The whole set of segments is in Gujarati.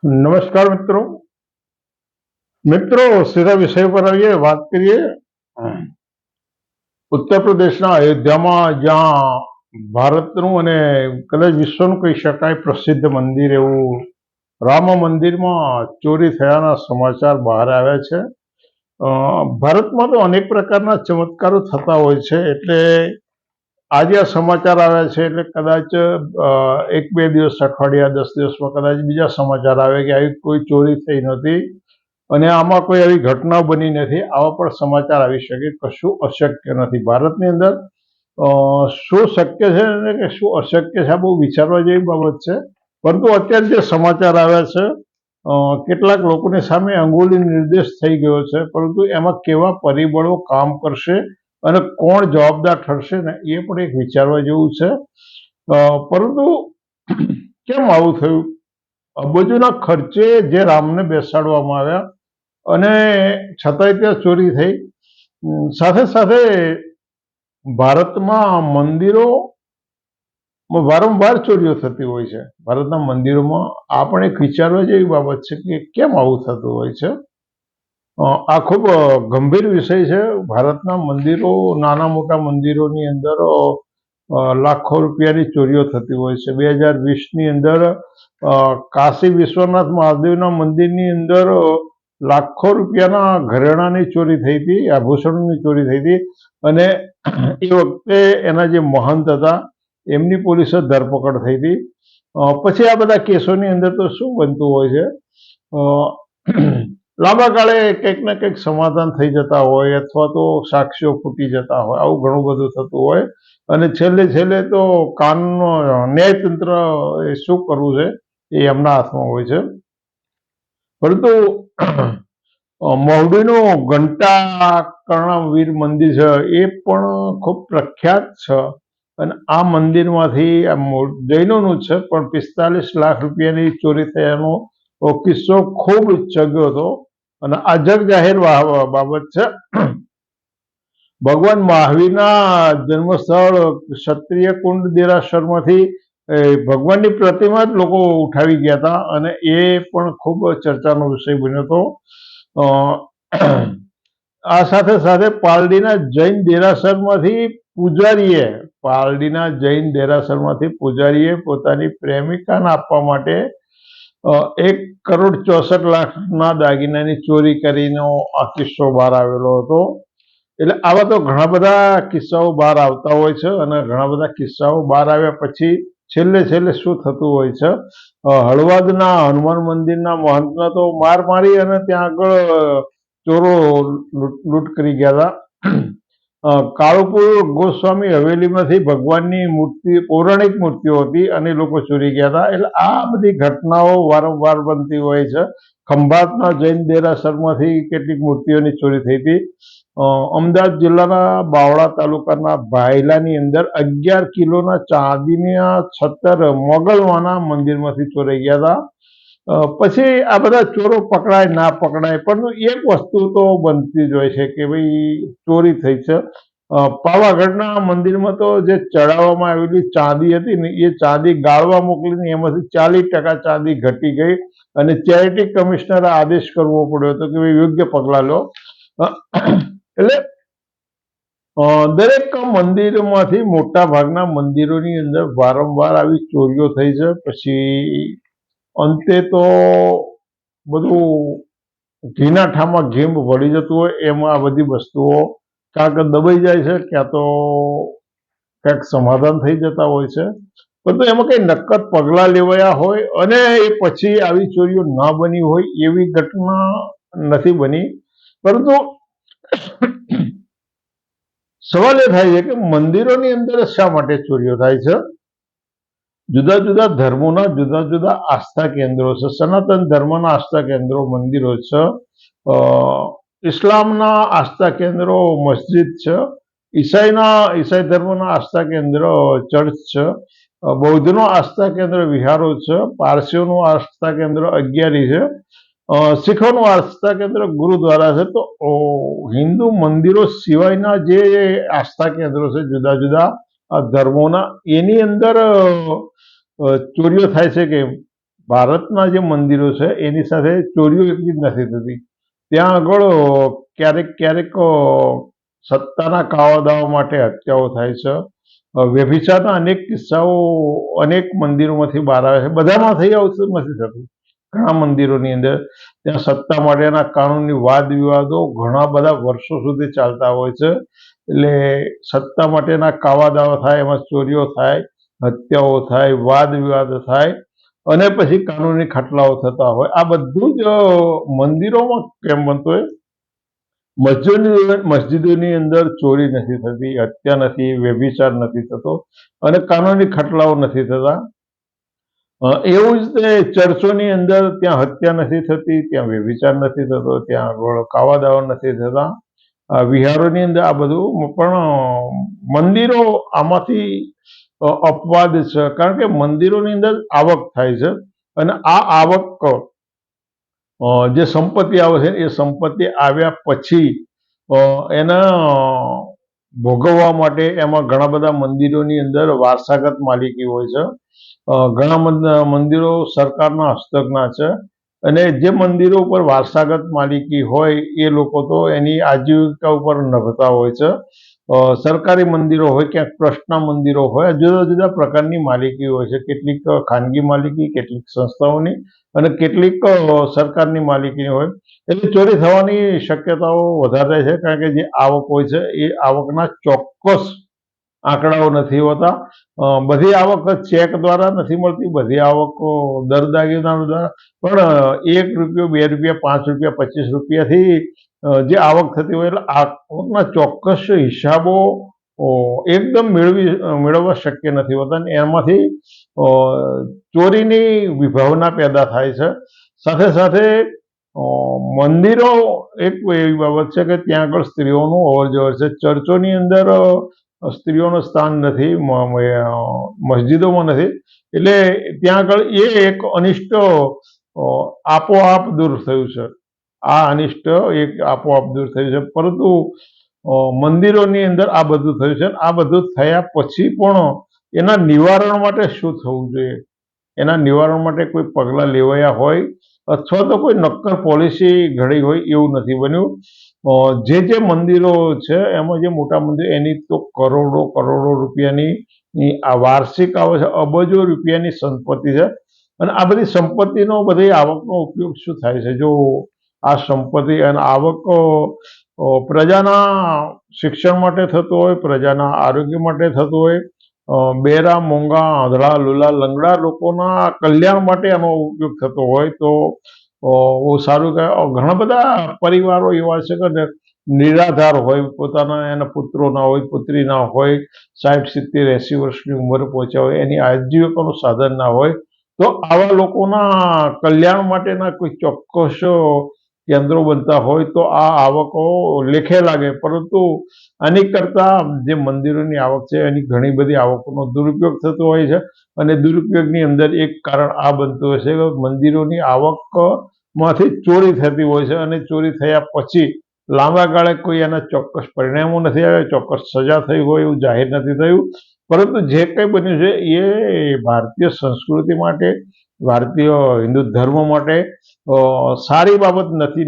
નમસ્કાર મિત્રો. સીધા વિષય પર આવીએ, વાત કરીએ ઉત્તર પ્રદેશના અયોધ્યામાં, જ્યાં ભારતનું અને કદાચ વિશ્વનું કહી શકાય પ્રસિદ્ધ મંદિર એવું રામ મંદિરમાં ચોરી થયાના સમાચાર બહાર આવ્યા છે. ભારતમાં તો અનેક પ્રકારના ચમત્કારો થતા હોય છે, એટલે આજે આ સમાચાર આવ્યા છે એટલે કદાચ એક બે દિવસ, અઠવાડિયા, 10 દિવસમાં કદાચ બીજા સમાચાર આવે કે આવી કોઈ ચોરી થઈ નથી અને આમાં કોઈ આવી ઘટના બની નથી. આવા પણ સમાચાર આવી શકે. કશું અશક્ય નથી. ભારતની અંદર શું શક્ય છે અને કે શું અશક્ય છે, આ બહુ વિચારવા જેવી બાબત છે. પરંતુ અત્યારે જે સમાચાર આવ્યા છે, કેટલાક લોકોની સામે અંગુલી નિર્દેશ થઈ ગયો છે, પરંતુ એમાં કેવા પરિબળો કામ કરશે અને કોણ જવાબદાર ઠરશે ને, એ પણ એક વિચારવા જેવું છે. પરંતુ કેમ આવું થયું? અબજોના ખર્ચે જે રામને બેસાડવામાં આવ્યા અને છતાંય ત્યાં ચોરી થઈ. સાથે સાથે ભારતમાં મંદિરોમાં વારંવાર ચોરીઓ થતી હોય છે. ભારતના મંદિરોમાં આ પણ એક વિચારવા જેવી બાબત છે કે કેમ આવું થતું હોય છે. આ ખૂબ ગંભીર વિષય છે. ભારતના મંદિરો, નાના મોટા મંદિરોની અંદર લાખો રૂપિયાની ચોરીઓ થતી હોય છે. 2020ની અંદર કાશી વિશ્વનાથ મહાદેવના મંદિરની અંદર લાખો રૂપિયાના ઘરેણાની ચોરી થઈ હતી, આભૂષણોની ચોરી થઈ હતી અને એ વખતે એના જે મહંત હતા એમની પોલીસે ધરપકડ થઈ હતી. પછી આ બધા કેસોની અંદર તો શું બનતું હોય છે, લાંબા ગાળે કંઈક ને કંઈક સમાધાન થઈ જતા હોય અથવા તો સાક્ષીઓ ફૂટી જતા હોય, આવું ઘણું બધું થતું હોય અને છેલ્લે તો કાનૂનનો ન્યાયતંત્ર એ શું કરવું છે એ એમના હાથમાં હોય છે. પરંતુ મહુડીનું ઘંટા કર્ણવીર મંદિર છે એ પણ ખૂબ પ્રખ્યાત છે અને આ મંદિરમાંથી જૈનોનું છે, પણ 45 લાખ રૂપિયાની ચોરી થયાનો કિસ્સો ખૂબ ચગ્યો હતો અને આ જગ જાહેર બાબત છે. ભગવાન મહાવીરના જન્મસ્થળ ક્ષત્રિય કુંડ દેરાસરમાંથી ભગવાનની પ્રતિમા જ લોકો ઉઠાવી ગયા હતા અને એ પણ ખૂબ ચર્ચાનો વિષય બન્યો હતો. આ સાથે સાથે પાલડીના જૈન દેરાસરમાંથી પોતાની પ્રેમિકાને આપવા માટે 1,64,00,000 દાગીનાની ચોરી કરીને આ કિસ્સો બહાર આવેલો હતો. એટલે આવા તો ઘણા બધા કિસ્સાઓ બહાર આવતા હોય છે અને ઘણા બધા કિસ્સાઓ બહાર આવ્યા પછી છેલ્લે શું થતું હોય છે, હળવદના હનુમાન મંદિરના મહંતને તો માર મારી અને ત્યાં આગળ ચોરો લૂંટ કરી ગયા હતા. કાળુપુર ગોસ્વામી હવેલીમાંથી ભગવાનની મૂર્તિ, પૌરાણિક મૂર્તિઓ હતી અને લોકો ચોરી ગયા હતા. એટલે આ બધી ઘટનાઓ વારંવાર બનતી હોય છે. ખંભાતના જૈન દેરાસરમાંથી કેટલીક મૂર્તિઓની ચોરી થઈ હતી. અમદાવાદ જિલ્લાના બાવળા તાલુકાના ભાયલાની અંદર 11 કિલોના ચાંદીના 76 મોગલમાના મંદિરમાંથી ચોરાઈ ગયા હતા. પછી આ બધા ચોરો પકડાય ના પકડાય, પણ એક વસ્તુ તો બનતી જ હોય છે કે ભાઈ ચોરી થઈ છે. પાવાગઢના મંદિરમાં તો જે ચડાવવામાં આવેલી ચાંદી હતી ને, એ ચાંદી ગાળવા મોકલીને એમાંથી 40% ચાંદી ઘટી ગઈ અને ચેરિટી કમિશનરે આદેશ કરવો પડ્યો હતો કે ભાઈ યોગ્ય પગલાં લો. એટલે દરેક મંદિરમાંથી, મોટા ભાગના મંદિરોની અંદર વારંવાર આવી ચોરીઓ થઈ છે. પછી અંતે તો બધું ઘીના ઠામમાં ઘી વળી જતું હોય એમાં આ બધી વસ્તુઓ ક્યાંક દબાઈ જાય છે, ક્યાં તો ક્યાંક સમાધાન થઈ જતા હોય છે. પરંતુ એમાં કઈ નક્કર પગલાં લેવાયા હોય અને એ પછી આવી ચોરીઓ ના બની હોય એવી ઘટના નથી બની. પરંતુ સવાલ એ થાય છે કે મંદિરોની અંદર શા માટે ચોરીઓ થાય છે? જુદા જુદા ધર્મોના જુદા જુદા આસ્થા કેન્દ્રો છે. સનાતન ધર્મના આસ્થા કેન્દ્રો મંદિરો છે, ઇસ્લામના આસ્થા કેન્દ્રો મસ્જિદ છે, ઈસાઈ ધર્મના આસ્થા કેન્દ્ર ચર્ચ છે, બૌદ્ધનો આસ્થા કેન્દ્ર વિહારો છે, પારસીઓનું આસ્થા કેન્દ્ર અગિયારી છે, શીખોનું આસ્થા કેન્દ્ર ગુરુદ્વારા છે. તો હિન્દુ મંદિરો સિવાયના જે આસ્થા કેન્દ્રો છે જુદા જુદા ધર્મોના, એની અંદર ચોરીઓ થાય છે કે ભારતના જે મંદિરો છે એની સાથે ચોરીઓ એટલી જ નથી થતી. ત્યાં આગળ ક્યારેક ક્યારેક સત્તાના કાવા દાવા માટે હત્યાઓ થાય છે. વ્યભિચારના અનેક કિસ્સાઓ અનેક મંદિરોમાંથી બહાર આવે છે. બધામાં થઈ આવતું નથી થતું. ઘણા મંદિરોની અંદર ત્યાં સત્તા માટેના કાનૂની વાદ વિવાદો ઘણા બધા વર્ષો સુધી ચાલતા હોય છે. એટલે સત્તા માટેના કાવા દાવા થાય, એમાં ચોરીઓ થાય, હત્યાઓ થાય, વાદ વિવાદ થાય અને પછી કાનૂની ખટલાઓ થતા હોય. આ બધું જ મંદિરોમાં કેમ બનતું હોય? મસ્જિદોની અંદર ચોરી નથી થતી, હત્યા નથી, વ્યભિચાર નથી થતો અને કાનૂની ખટલાઓ નથી થતા. એવું જ તે ચર્ચોની અંદર ત્યાં હત્યા નથી થતી, ત્યાં વ્યભિચાર નથી થતો, ત્યાં આગળ કાવા દાવા નથી થતા. વિહારોની અંદર આ બધું પણ મંદિરો આમાંથી અપવાદ છે, કારણ કે મંદિરોની અંદર આવક થાય છે અને આ આવક જે સંપત્તિ આવે છે એ સંપત્તિ આવ્યા પછી એના ભોગવવા માટે એમાં ઘણા બધા મંદિરોની અંદર વારસાગત માલિકી હોય છે. ઘણા મંદિરો સરકારના હસ્તકના છે અને જે મંદિરો ઉપર વારસાગત માલિકી હોય એ લોકો તો એની આજીવિકા ઉપર નભતા હોય છે. સરકારી મંદિરો હોય, ક્યાંક ટ્રસ્ટના મંદિરો હોય, જુદા જુદા પ્રકારની માલિકી હોય છે. કેટલીક ખાનગી માલિકી, કેટલીક સંસ્થાઓની અને કેટલીક સરકારની માલિકીની હોય. એટલે ચોરી થવાની શક્યતાઓ વધારે છે, કારણ કે જે આવક હોય છે એ આવકના ચોક્કસ આંકડાઓ નથી હોતા. બધી આવક ચેક દ્વારા નથી મળતી, બધી આવક દાગીના દ્વારા પણ ₹1, ₹2, ₹5, ₹25થી જે આવક થતી હોય એટલે આવકના ચોક્કસ હિસાબો એકદમ મેળવવા શક્ય નથી હોતા અને એમાંથી ચોરીની વિભાવના પેદા થાય છે. સાથે સાથે મંદિરો એક એવી બાબત છે કે ત્યાં આગળ સ્ત્રીઓનું અવરજવર છે. ચર્ચોની અંદર સ્ત્રીઓનું સ્થાન નથી, મસ્જિદોમાં નથી, એટલે ત્યાં આગળ એ એક અનિષ્ટ આપોઆપ દૂર થયું છે. આ અનિષ્ટ એક આપોઆપ દૂર થયું છે, પરંતુ મંદિરોની અંદર આ બધું થયું છે. આ બધું થયા પછી પણ એના નિવારણ માટે શું થવું જોઈએ, એના નિવારણ માટે કોઈ પગલાં લેવાયા હોય અથવા તો કોઈ નક્કર પોલિસી ઘડી હોય એવું નથી બન્યું. જે મંદિરો છે એમાં જે મોટા મંદિર એની તો કરોડો રૂપિયાની આ વાર્ષિક આવે છે, અબજો રૂપિયાની સંપત્તિ છે અને આ બધી સંપત્તિનો બધી આવકનો ઉપયોગ શું થાય છે? જો આ સંપત્તિ અને આવક પ્રજાના શિક્ષણ માટે થતો હોય, પ્રજાના આરોગ્ય માટે થતો હોય, બેરા, મોંઘા, આંધળા, લુલા, લંગડા લોકોના કલ્યાણ માટે એનો ઉપયોગ થતો હોય તો બહુ સારું કહેવાય. ઘણા બધા પરિવારો એવા છે કે નિરાધાર હોય, પોતાના એના પુત્રો ના હોય, પુત્રી ના હોય, 60, 70, 80 વર્ષની ઉંમર પહોંચ્યા હોય, એની આજીવિકાનું સાધન ના હોય, તો આવા લોકોના કલ્યાણ માટેના કોઈ ચોક્કસ કેન્દ્રો બનતા હોય તો આ આવકો લેખે લાગે. પરંતુ આની કરતા જે મંદિરોની આવક છે એની ઘણી બધી આવકોનો દુરુપયોગ થતો હોય છે અને દુરુપયોગની અંદર એક કારણ આ બનતું હોય છે કે મંદિરોની આવકમાંથી ચોરી થતી હોય છે અને ચોરી થયા પછી લાંબા ગાળે કોઈ એના ચોક્કસ પરિણામો નથી આવ્યા, ચોક્કસ સજા થઈ હોય એવું જાહેર નથી થયું. પરંતુ જે કંઈ બન્યું છે એ ભારતીય સંસ્કૃતિ માટે, ભારતીય હિન્દુ ધર્મ માટે સારી બાબત નથી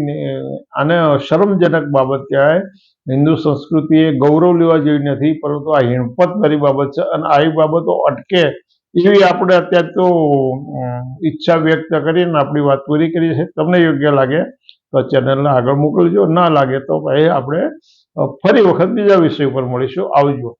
અને શરમજનક બાબત કહેવાય. હિન્દુ સંસ્કૃતિએ ગૌરવ લેવા જેવી નથી, પરંતુ આ હિણપતભરી બાબત છે અને આવી બાબતો અટકે એવી આપણે અત્યારે તો ઈચ્છા વ્યક્ત કરીને આપણી વાત પૂરી કરીએ છીએ. તમને યોગ્ય લાગે તો ચેનલને આગળ મોકલજો, ના લાગે તો ભાઈ આપણે ફરી વખત બીજા વિષય ઉપર મળીશું. આવજો.